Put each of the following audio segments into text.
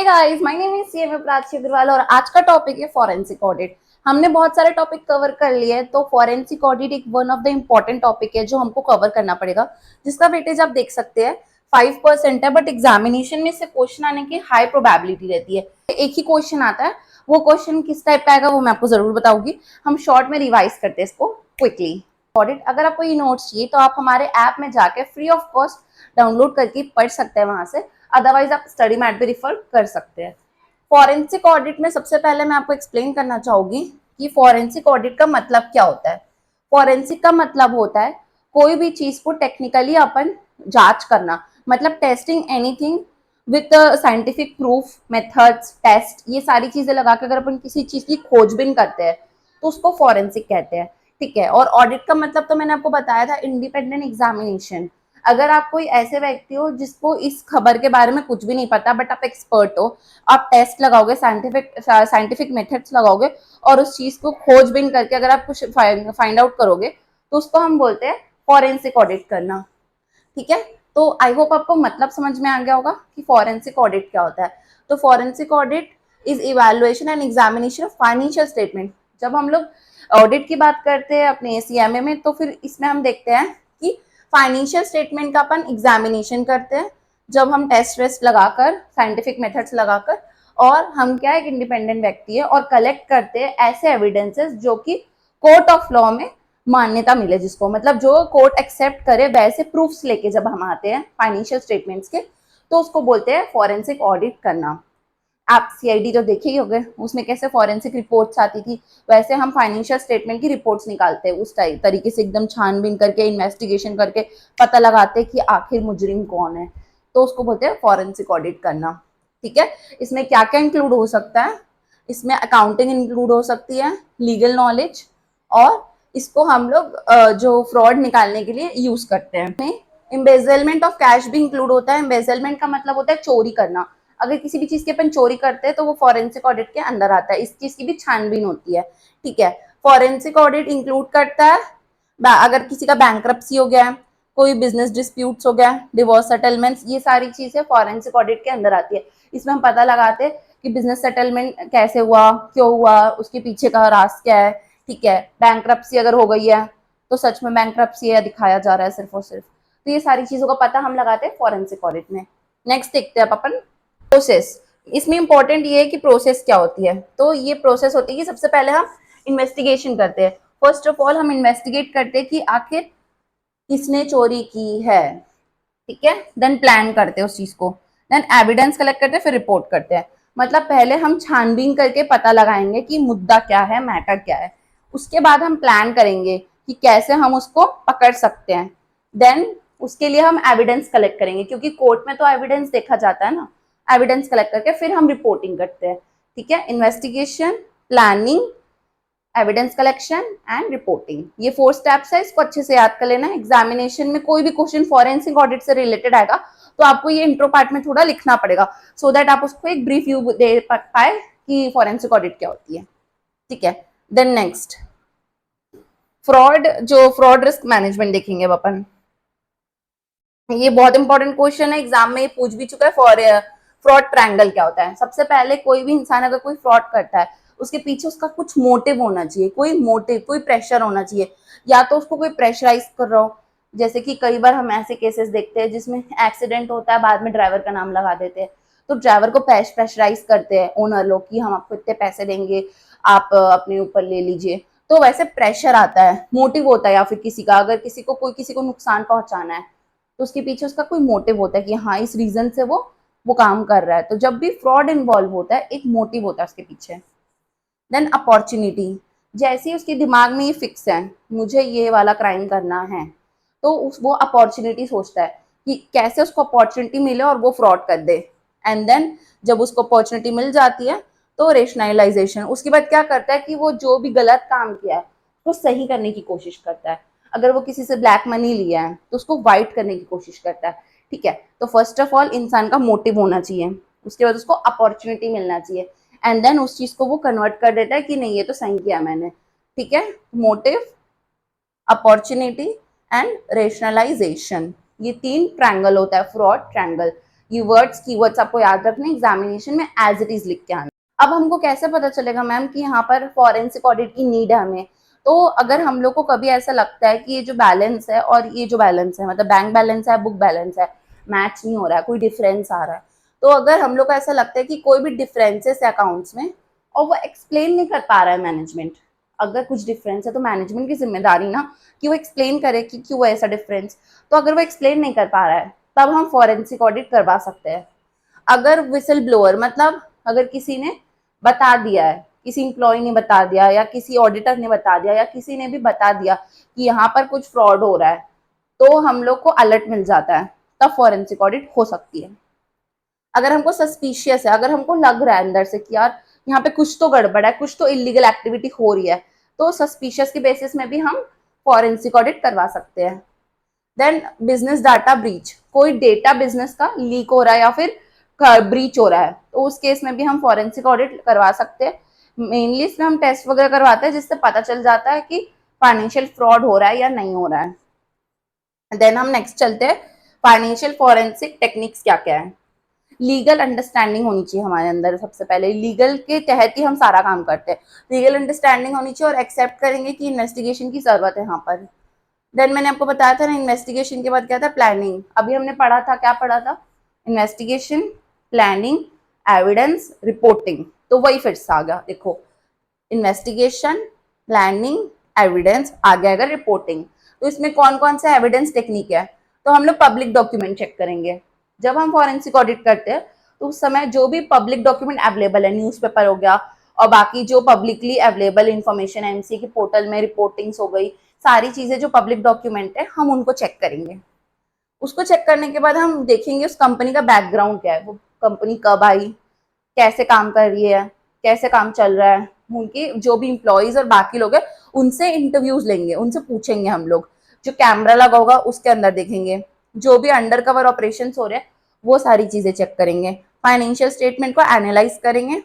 Hey guys, my name is CM Prachi Agarwal और आज का टॉपिक है फॉरेंसिक ऑडिट। हमने बहुत सारे टॉपिक कवर कर लिए हैं, तो फॉरेंसिक ऑडिट एक one of the important topic है जो हमको कवर करना पड़ेगा, जिसका वेटेज आप देख सकते हैं 5% है। बट एग्जामिनेशन में से क्वेश्चन आने की हाई प्रोबेबिलिटी रहती है। एक ही क्वेश्चन आता है, वो क्वेश्चन किस टाइप का आएगा वो मैं आपको जरूर बताऊंगी। हम शॉर्ट में रिवाइज करते हैं इसको क्विकली। ऑडिट अगर आपको ये नोट्स चाहिए तो आप हमारे ऐप में जाके फ्री ऑफ कॉस्ट डाउनलोड करके पढ़ सकते हैं वहां से, अदरवाइज आप स्टडी मैट भी रिफर कर सकते हैं। फॉरेंसिक ऑडिट में सबसे पहले मैं आपको एक्सप्लेन करना चाहूंगी कि फॉरेंसिक ऑडिट का मतलब क्या होता है। फॉरेंसिक का मतलब होता है कोई भी चीज को टेक्निकली अपन जांच करना, मतलब testing anything with scientific proof, methods, test, ये सारी चीजें लगा के अगर अपन किसी चीज की खोजबीन करते हैं तो उसको फॉरेंसिक कहते हैं। ठीक है। और ऑडिट का मतलब तो मैंने आपको बताया था, इंडिपेंडेंट एग्जामिनेशन। अगर आप कोई ऐसे व्यक्ति हो जिसको इस खबर के बारे में कुछ भी नहीं पता बट आप एक्सपर्ट हो, आप टेस्ट लगाओगे, साइंटिफिक मेथड्स लगाओगे और उस चीज को खोजबीन करके अगर आप कुछ फाइंड आउट करोगे तो उसको हम बोलते हैं फॉरेंसिक ऑडिट करना। ठीक है। तो आई होप आपको मतलब समझ में आ गया होगा कि फॉरेंसिक ऑडिट क्या होता है। तो forensic audit is evaluation and examination of financial statement. जब हम लोग ऑडिट की बात करते हैं अपने सीएमए में, तो फिर इसमें हम देखते हैं कि फाइनेंशियल स्टेटमेंट का अपन एग्जामिनेशन करते हैं, जब हम टेस्ट वेस्ट लगाकर, साइंटिफिक मेथड्स लगाकर, और हम क्या एक इंडिपेंडेंट व्यक्ति है और कलेक्ट करते हैं ऐसे एविडेंसेस जो कि कोर्ट ऑफ लॉ में मान्यता मिले, जिसको मतलब जो कोर्ट एक्सेप्ट करे वैसे प्रूफ्स लेके जब हम आते हैं फाइनेंशियल स्टेटमेंट्स के, तो उसको बोलते हैं फॉरेंसिक ऑडिट करना। आप सीआईडी जो देखे ही होंगे, उसमें कैसे फॉरेंसिक रिपोर्ट्स आती थी, वैसे हम फाइनेंशियल स्टेटमेंट की रिपोर्ट्स निकालते हैं उस तरीके से, एकदम छानबीन करके, इन्वेस्टिगेशन करके पता लगाते हैं कि आखिर मुजरिम कौन है। तो उसको बोलते हैं फॉरेंसिक ऑडिट करना। ठीक है। इसमें क्या क्या इंक्लूड हो सकता है? इसमें अकाउंटिंग इंक्लूड हो सकती है, लीगल नॉलेज, और इसको हम लोग जो फ्रॉड निकालने के लिए यूज करते हैं। एम्बेजलमेंट ऑफ कैश भी इंक्लूड होता है। एम्बेजलमेंट का मतलब होता है चोरी करना। अगर किसी भी चीज की अपन चोरी करते हैं तो वो फॉरेंसिक ऑडिट के अंदर आता है, इस चीज की भी छानबीन होती है। ठीक है। फॉरेंसिक ऑडिट इंक्लूड करता है अगर किसी का बैंक्रप्सी हो गया, कोई बिजनेस डिस्प्यूट्स हो गया, डिवोर्स सेटलमेंट्स, ये सारी चीजें फॉरेंसिक ऑडिट के अंदर आती है। इसमें हम पता लगाते हैं कि बिजनेस सेटलमेंट कैसे हुआ, क्यों हुआ, उसके पीछे का राज क्या है। ठीक है। बैंक्रप्सी अगर हो गई है तो सच में बैंक्रप्सी है दिखाया जा रहा है सिर्फ और सिर्फ, तो ये सारी चीजों का पता हम लगाते हैं फॉरेंसिक ऑडिट में। नेक्स्ट देखते हैं अपन प्रोसेस। इसमें इंपॉर्टेंट ये है कि प्रोसेस क्या होती है। तो ये प्रोसेस होती है कि सबसे पहले हम इन्वेस्टिगेशन करते हैं। फर्स्ट ऑफ ऑल हम इन्वेस्टिगेट करते हैं कि आखिर किसने चोरी की है। ठीक है। देन प्लान करते हैं उस चीज को, देन एविडेंस कलेक्ट करते हैं, फिर रिपोर्ट करते हैं। मतलब पहले हम छानबीन करके पता लगाएंगे कि मुद्दा क्या है, मैटर क्या है। उसके बाद हम प्लान करेंगे कि कैसे हम उसको पकड़ सकते हैं। देन उसके लिए हम एविडेंस कलेक्ट करेंगे, क्योंकि कोर्ट में तो एविडेंस देखा जाता है ना। एविडेंस कलेक्ट करके फिर हम रिपोर्टिंग करते हैं। ठीक है। Investigation, planning, evidence collection and reporting, ये 4 स्टेप्स है। इसको अच्छे से याद कर लेना। एग्जामिनेशन में कोई भी क्वेश्चन फॉरेंसिक ऑडिट से रिलेटेड आएगा तो आपको ये इंट्रो पार्ट में थोड़ा लिखना पड़ेगा, सो दैट आप उसको एक ब्रीफ व्यू दे पाए कि फॉरेंसिक ऑडिट क्या होती है। ठीक है। देन नेक्स्ट फ्रॉड, जो फ्रॉड रिस्क मैनेजमेंट देखेंगे अपन। ये बहुत इंपॉर्टेंट क्वेश्चन है, एग्जाम में ये पूछ भी चुका है। फ्रॉड ट्रायंगल क्या होता है? सबसे पहले कोई भी इंसान अगर कोई फ्रॉड करता है, उसके पीछे उसका कुछ मोटिव होना चाहिए, कोई मोटिव, कोई प्रेशर होना चाहिए। या तो उसको कोई प्रेशराइज कर रहा हो, जैसे कि कई बार हम ऐसे केसेस देखते हैं जिसमें एक्सीडेंट होता है, बाद में ड्राइवर का नाम लगा देते हैं, तो ड्राइवर को प्रेशराइज करते हैं ओनर लोग कि हम आपको इतने पैसे देंगे, आप अपने ऊपर ले लीजिए। तो वैसे प्रेशर आता है, मोटिव होता है, या फिर किसी का अगर किसी को नुकसान पहुंचाना है तो उसके पीछे उसका कोई मोटिव होता है कि हाँ इस रीजन से वो काम कर रहा है। तो जब भी फ्रॉड इन्वॉल्व होता है एक मोटिव होता है उसके पीछे। देन अपॉर्चुनिटी, जैसे ही उसके दिमाग में ये फिक्स है मुझे ये वाला क्राइम करना है, तो वो अपॉर्चुनिटी सोचता है कि कैसे उसको अपॉर्चुनिटी मिले और वो फ्रॉड कर दे। एंड देन जब उसको अपॉर्चुनिटी मिल जाती है तो रेशनलाइजेशन, उसके बाद क्या करता है कि वो जो भी गलत काम किया है वो सही करने की कोशिश करता है। अगर वो किसी से ब्लैक मनी लिया है तो उसको वाइट करने की कोशिश करता है। ठीक है। तो फर्स्ट ऑफ ऑल इंसान का मोटिव होना चाहिए, उसके बाद उसको अपॉर्चुनिटी मिलना चाहिए, एंड देन उस चीज को वो कन्वर्ट कर देता है कि नहीं ये तो सही किया मैंने। ठीक है। मोटिव, अपॉर्चुनिटी एंड रेशनलाइजेशन, ये 3 ट्रायंगल होता है फ्रॉड ट्रायंगल। ये वर्ड्स कीवर्ड्स आपको याद रखने, एग्जामिनेशन में एज इट इज लिख के आना। अब हमको कैसे पता चलेगा मैम कि यहाँ पर फॉरेंसिक ऑडिट की नीड है हमें? तो अगर हम लोग को कभी ऐसा लगता है कि ये जो बैलेंस है और ये जो बैलेंस है, मतलब बैंक बैलेंस है, बुक बैलेंस है, मैच नहीं हो रहा है, कोई डिफरेंस आ रहा है, तो अगर हम लोग को ऐसा लगता है कि कोई भी डिफरेंसेस है अकाउंट्स में और वो एक्सप्लेन नहीं कर पा रहा है मैनेजमेंट, अगर कुछ डिफरेंस है तो मैनेजमेंट की जिम्मेदारी ना कि वो एक्सप्लेन करे कि क्यों है ऐसा डिफरेंस। तो अगर वो एक्सप्लेन नहीं कर पा रहा है तब हम फॉरेंसिक ऑडिट करवा सकते हैं। अगर विसल ब्लोअर मतलब अगर किसी ने बता दिया है, किसी एम्प्लॉय ने बता दिया या किसी ऑडिटर ने बता दिया या किसी ने भी बता दिया कि यहाँ पर कुछ फ्रॉड हो रहा है, तो हम लोग को अलर्ट मिल जाता है, तब फॉरेंसिक ऑडिट हो सकती है। अगर हमको सस्पिशियस है, अगर हमको लग रहा है अंदर से कि यार यहाँ पे कुछ तो गड़बड़ है, कुछ तो इलीगल एक्टिविटी हो रही है, तो सस्पिशियस के बेसिस में भी हम फॉरेंसिक ऑडिट करवा सकते हैं। देन बिजनेस डाटा ब्रीच, कोई डेटा बिजनेस का लीक हो रहा है या फिर ब्रीच हो रहा है, तो उस केस में भी हम फॉरेंसिक ऑडिट करवा सकते हैं। मेनली इसमें हम टेस्ट वगैरह करवाते हैं जिससे पता चल जाता है कि फाइनेंशियल फ्रॉड हो रहा है या नहीं हो रहा है। देन हम नेक्स्ट चलते हैं, फाइनेंशियल फॉरेंसिक टेक्निक्स क्या क्या है। लीगल अंडरस्टैंडिंग होनी चाहिए हमारे अंदर, सबसे पहले लीगल के तहत ही हम सारा काम करते हैं। लीगल अंडरस्टैंडिंग होनी चाहिए और एक्सेप्ट करेंगे कि इन्वेस्टिगेशन की जरूरत है यहाँ पर। देन मैंने आपको बताया था ना, इन्वेस्टिगेशन के बाद क्या था, प्लानिंग। अभी हमने पढ़ा था, क्या पढ़ा था, इन्वेस्टिगेशन, प्लानिंग, एविडेंस, रिपोर्टिंग। तो वही फिर से आ गया, देखो इन्वेस्टिगेशन, प्लानिंग, एविडेंस, आगे आएगा रिपोर्टिंग। तो इसमें कौन कौन सा एविडेंस टेक्निक है, तो हम लोग पब्लिक डॉक्यूमेंट चेक करेंगे। जब हम फॉरेंसिक ऑडिट करते हैं तो उस समय जो भी पब्लिक डॉक्यूमेंट अवेलेबल है, न्यूज़पेपर हो गया और बाकी जो पब्लिकली अवेलेबल इंफॉर्मेशन है, एमसी के पोर्टल में रिपोर्टिंग्स हो गई, सारी चीजें जो पब्लिक डॉक्यूमेंट है हम उनको चेक करेंगे। उसको चेक करने के बाद हम देखेंगे उस कंपनी का बैकग्राउंड क्या है, वो कंपनी कब आई, कैसे काम कर रही है, कैसे काम चल रहा है, उनके जो भी इम्प्लॉयज और बाकी लोग हैं उनसे इंटरव्यूज लेंगे, उनसे पूछेंगे हम लोग। जो कैमरा लगा होगा उसके अंदर देखेंगे, जो भी अंडर कवर ऑपरेशन हो रहे हैं वो सारी चीजें चेक करेंगे। फाइनेंशियल स्टेटमेंट को एनालाइज करेंगे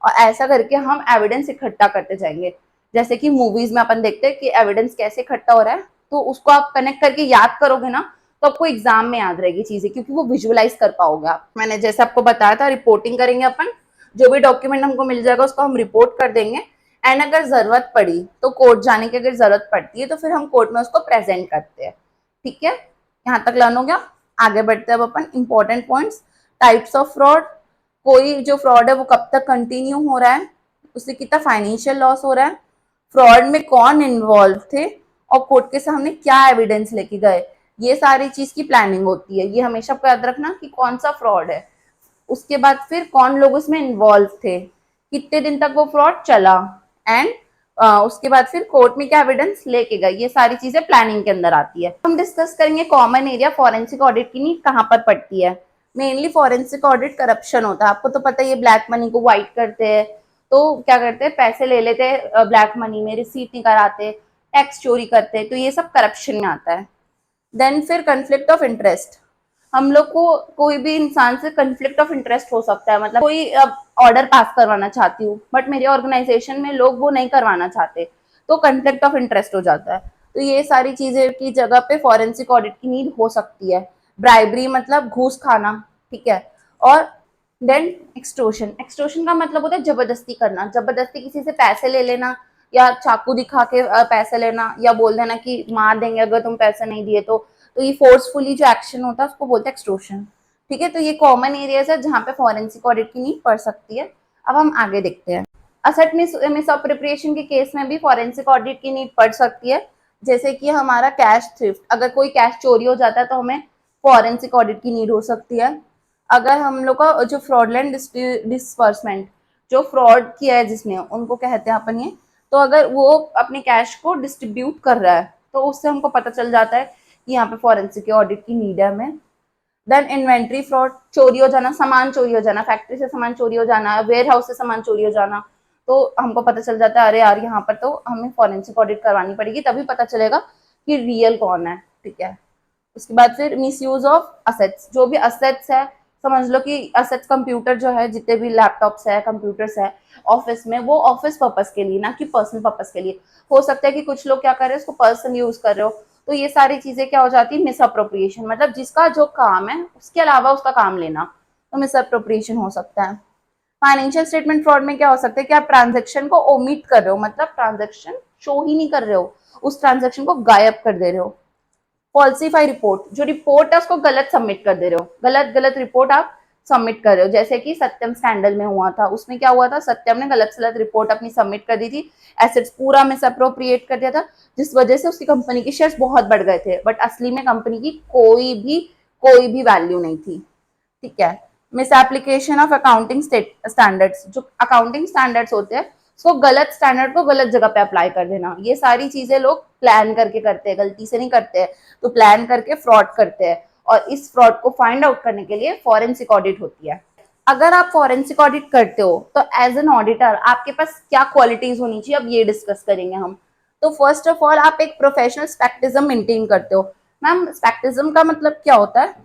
और ऐसा करके हम एविडेंस इकट्ठा करते जाएंगे। जैसे कि मूवीज में अपन देखते हैं कि एविडेंस कैसे इकट्ठा हो रहा है, तो उसको आप कनेक्ट करके याद करोगे ना तो आपको एग्जाम में याद रहेगी चीजें, क्योंकि वो विजुअलाइज कर पाओगे आप। मैंने जैसे आपको बताया था, रिपोर्टिंग करेंगे अपन, जो भी डॉक्यूमेंट हमको मिल जाएगा उसको हम रिपोर्ट कर देंगे। एंड अगर जरूरत पड़ी तो कोर्ट जाने की अगर जरूरत पड़ती है तो फिर हम कोर्ट में उसको प्रेजेंट करते हैं। ठीक है, यहाँ तक लर्न हो गया। आगे बढ़ते हैं अब अपन important points. Types of fraud, कोई जो फ्रॉड है वो कब तक कंटिन्यू हो रहा है, उससे कितना फाइनेंशियल लॉस हो रहा है, फ्रॉड में कौन इन्वॉल्व थे और कोर्ट के सामने क्या एविडेंस लेके गए, ये सारी चीज की प्लानिंग होती है। ये हमेशा आपको याद रखना कि कौन सा फ्रॉड है, उसके बाद फिर कौन लोग उसमें इन्वॉल्व थे, कितने दिन तक वो फ्रॉड चला, एंड उसके बाद फिर कोर्ट में क्या एविडेंस लेके गए, ये सारी चीजें प्लानिंग के अंदर आती है। हम डिस्कस करेंगे कॉमन एरिया फॉरेंसिक ऑडिट की नीड कहाँ पर पड़ती है। मेनली फॉरेंसिक ऑडिट करप्शन होता है, आपको तो पता ही है, ब्लैक मनी को व्हाइट करते हैं। तो क्या करते हैं, पैसे ले लेते हैं ब्लैक मनी में, रिसीट नहीं कराते, टैक्स चोरी करते हैं, तो ये सब करप्शन में आता है। देन फिर कंफ्लिक्ट ऑफ इंटरेस्ट, हम लोग को कोई भी इंसान से कंफ्लिक्ट ऑफ इंटरेस्ट हो सकता है। मतलब कोई अब ऑर्डर पास करवाना चाहती हूँ बट मेरे ऑर्गेनाइजेशन में लोग वो नहीं करवाना चाहते, तो कंफ्लिक्ट ऑफ इंटरेस्ट हो जाता है। तो ये सारी चीजें की जगह पे फॉरेंसिक ऑडिट की नीड हो सकती है। ब्राइबरी मतलब घूस खाना, ठीक है। और देन एक्सटोर्शन, एक्सटोर्शन का मतलब होता है जबरदस्ती करना, जबरदस्ती किसी से पैसे ले लेना या चाकू दिखा के पैसे लेना या बोल देना कि मार देंगे अगर तुम पैसे नहीं दिए तो ये फोर्सफुली जो एक्शन होता है उसको बोलते हैं एक्सटोर्शन। ठीक है, तो ये कॉमन एरियाज है जहाँ पे फॉरेंसिक ऑडिट की नीड पड़ सकती है। अब हम आगे देखते हैं, असेट मिस अप्रोप्रिएशन के केस में भी फॉरेंसिक ऑडिट की नीड पड़ सकती है। जैसे कि हमारा कैश थ्रिफ्ट, अगर कोई कैश चोरी हो जाता है तो हमें फॉरेंसिक ऑडिट की नीड हो सकती है। अगर हम लोग का जो फ्रॉडलेंट डिस्बर्समेंट, जो फ्रॉड किया है जिसने, उनको कहते हैं अपन ये, तो अगर वो अपने कैश को डिस्ट्रीब्यूट कर रहा है तो उससे हमको पता चल जाता है कि यहाँ पे फॉरेंसिक ऑडिट की नीड है हमें। देन इन्वेंट्री फ्रॉड, चोरी हो जाना, सामान चोरी हो जाना, फैक्ट्री से सामान चोरी हो जाना, वेयर हाउस से सामान चोरी हो जाना, तो हमको पता चल जाता है अरे यार यहाँ पर तो हमें फॉरेंसिक ऑडिट करवानी पड़ेगी, तभी पता चलेगा कि रियल कौन है। ठीक है, उसके बाद फिर मिसयूज ऑफ असेट्स, जो भी असेट्स है, समझ लो कि असेट्स कंप्यूटर जो है, जितने भी लैपटॉप्स है, कंप्यूटर्स है ऑफिस में, वो ऑफिस पर्पस के लिए ना कि पर्सनल पर्पस के लिए। हो सकता है कि कुछ लोग क्या कर रहे हैं, उसको पर्सनल यूज कर रहे हो, तो ये सारी चीजें क्या हो जाती है, मिस अप्रोप्रिएशन, मतलब जिसका जो काम है उसके अलावा उसका काम लेना। तो मिस अप्रोप्रिएशन हो सकता है। फाइनेंशियल स्टेटमेंट फ्रॉड में क्या हो सकता है कि आप ट्रांजेक्शन को ओमिट कर रहे हो, मतलब ट्रांजेक्शन शो ही नहीं कर रहे हो, उस ट्रांजेक्शन को गायब कर दे रहे हो। फॉल्सीफाई रिपोर्ट, जो रिपोर्ट है उसको गलत सबमिट कर दे रहे हो, गलत गलत रिपोर्ट आप सबमिट कर रहे हो। जैसे कि सत्यम स्कैंडल में हुआ था, उसमें क्या हुआ था, सत्यम ने गलत गलत रिपोर्ट अपनी सबमिट कर दी थी, एसेट्स पूरा मिस अप्रोप्रिएट कर दिया था, जिस वजह से उसकी कंपनी के शेयर्स बहुत बढ़ गए थे, बट असली में कंपनी की कोई भी वैल्यू नहीं थी। ठीक है। Miss application of accounting standards, जो अकाउंटिंग स्टैंडर्ड्स होते हैं उसको गलत स्टैंडर्ड को गलत जगह पे अप्लाई कर देना, ये सारी चीजें लोग प्लान करके करते हैं, गलती से नहीं करते हैं, तो प्लान करके फ्रॉड करते हैं, और इस फ्रॉड को फाइंड आउट करने के लिए फॉरेंसिक ऑडिट होती है। अगर आप फॉरेंसिक ऑडिट करते हो तो एज एन ऑडिटर आपके पास क्या क्वालिटीज होनी चाहिए, अब ये डिस्कस करेंगे हम। तो फर्स्ट ऑफ ऑल आप एक प्रोफेशनल स्पेक्टिज्म मेंटेन करते हो। मैम स्पेक्टिज्म का मतलब क्या होता है,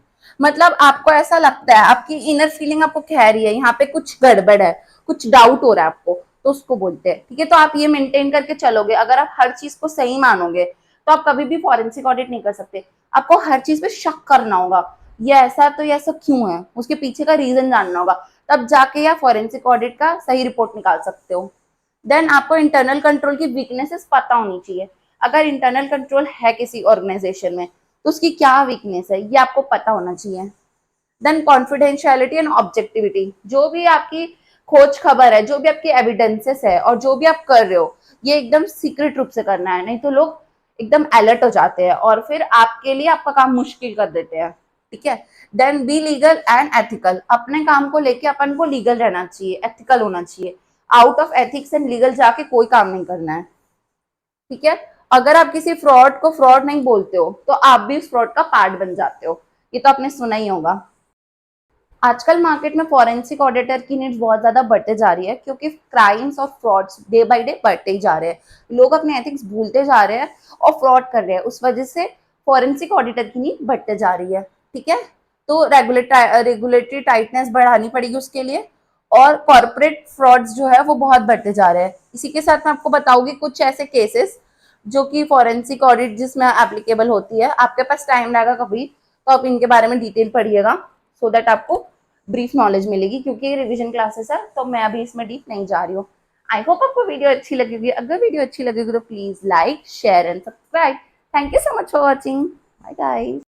मतलब आपको ऐसा लगता है, आपकी इनर फीलिंग आपको कह रही है यहाँ पे कुछ गड़बड़ है, कुछ डाउट हो रहा है आपको, तो उसको बोलते हैं। ठीक है, तो आप ये मेंटेन करके चलोगे, अगर आप हर चीज को सही मानोगे तो आप कभी भी फॉरेंसिक ऑडिट नहीं कर सकते। आपको हर चीज पे शक करना होगा, ये ऐसा तो ये ऐसा क्यों है, उसके पीछे का रीजन जानना होगा, तब जाके आप फॉरेंसिक ऑडिट का सही रिपोर्ट निकाल सकते हो। देन आपको इंटरनल कंट्रोल की वीकनेसेस पता होनी चाहिए। अगर इंटरनल कंट्रोल है किसी ऑर्गेनाइजेशन में तो उसकी क्या वीकनेस है ये आपको पता होना चाहिए। देन कॉन्फिडेंशियलिटी एंड ऑब्जेक्टिविटी, जो भी आपकी खोज खबर है, जो भी आपकी एविडेंसेस है और जो भी आप कर रहे हो, ये एकदम सीक्रेट रूप से करना है, नहीं तो लोग एकदम अलर्ट हो जाते हैं और फिर आपके लिए आपका काम मुश्किल कर देते हैं। ठीक है। Then be legal and ethical, अपने काम को लेके अपन को लीगल रहना चाहिए, एथिकल होना चाहिए। Out of ethics and legal जाके कोई काम नहीं करना है। ठीक है। अगर आप किसी फ्रॉड को फ्रॉड नहीं बोलते हो तो आप भी उस फ्रॉड का पार्ट बन जाते हो, ये तो आपने सुना ही होगा। आजकल मार्केट में फॉरेंसिक ऑडिटर की नीड्स बहुत ज्यादा बढ़ते जा रही है, क्योंकि क्राइम्स और फ्रॉड्स डे बाय डे बढ़ते ही जा रहे हैं, लोग अपने एथिक्स भूलते जा रहे हैं और फ्रॉड कर रहे हैं, उस वजह से फॉरेंसिक ऑडिटर की नीड बढ़ते जा रही है। ठीक है। तो रेगुलेटरी टाइटनेस बढ़ानी पड़ेगी उसके लिए, और कॉर्पोरेट फ्रॉड्स जो है वो बहुत बढ़ते जा रहे हैं। इसी के साथ मैं आपको बताऊंगी कुछ ऐसे केसेस जो कि फॉरेंसिक ऑडिट जिसमें एप्लीकेबल होती है। आपके पास टाइम रहेगा कभी तो आप इनके बारे में डिटेल पढ़िएगा, सो दैट आपको ब्रीफ नॉलेज मिलेगी, क्योंकि ये रिवीजन क्लासेस है तो मैं अभी इसमें डीप नहीं जा रही हूँ। आई होप आपको वीडियो अच्छी लगेगी, अगर वीडियो अच्छी लगेगी तो please like share and subscribe. Thank you so much for watching. Bye guys.